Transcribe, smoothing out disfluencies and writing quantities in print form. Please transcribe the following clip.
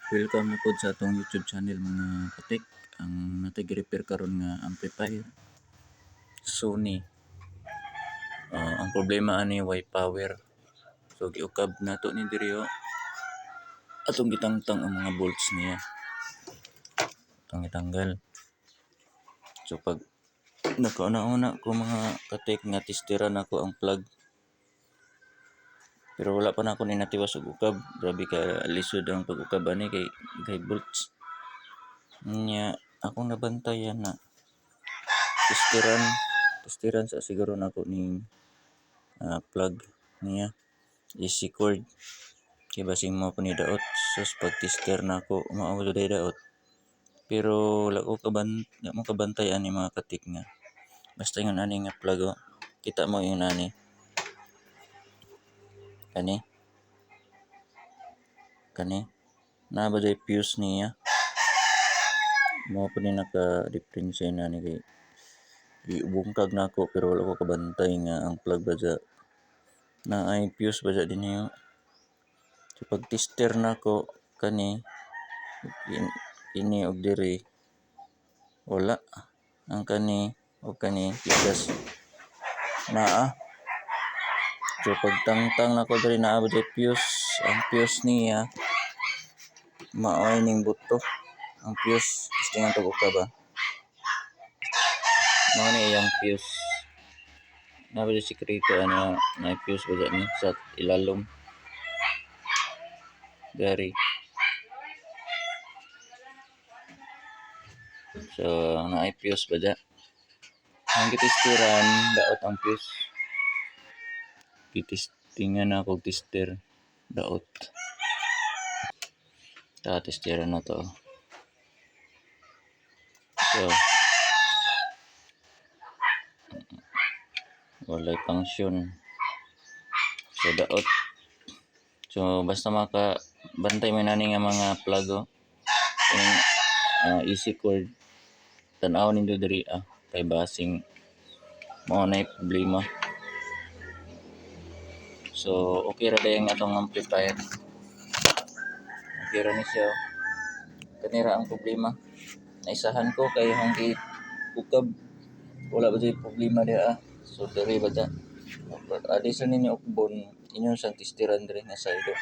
Welcome na po sa atong YouTube channel mga katik. Ang natag-repair karon nga amplifier Sony. Ang problema ani way power. So giukab nato ni diri atong gitangtang ang mga bolts niya. Atong gitanggal. So pag nakauna-una ko mga katik nga testiran ako ang plug. Pero wala pa na ako ninatiwas og ukab. Grabe ka lisod ang pag-ukab ani kay bolts. Nya akong nabantayan na testiran sa siguro nako ning plug niya AC cord kay basing mo pa ni daot. Sus pag tester nako mao day daot. Pero wala mo kabantay ani mga katik nga basta yung ani nga plug kita mo yung ani kani na ba day fuse niya mo pa ni naka-diferensya na ni kay ibungkag nako pero wala ko kabantay nga ang plug ba na ay fuse ba din niyo. So pag tester nako kani ini og diri wala ang kani o kani pikas naa. So pagtangtang nako diri naa ba fuse ang fuse niya maoy ning buto ang fuse testingan to ka ba mao ni iyang fuse na ba sikreto ano na fuse ba ni sa ilalom dari. So na fuse ba dyan ang gitestiran daot ang fuse gitestingan ako tester daot testiran na to. So walay function so daot. So basta bantay mo nani nga mga plug easy cord tan-aw nindo diri kay basing mao nay problema. So okay ra dayon atong amplifier. Okay ra ni siya. Kanira ang problema. Naisahan ko kay hong ukab wala ba jay problema dia So diri ba ta? Adi sa ninyo ukbon inyo sang testiran diri nga side.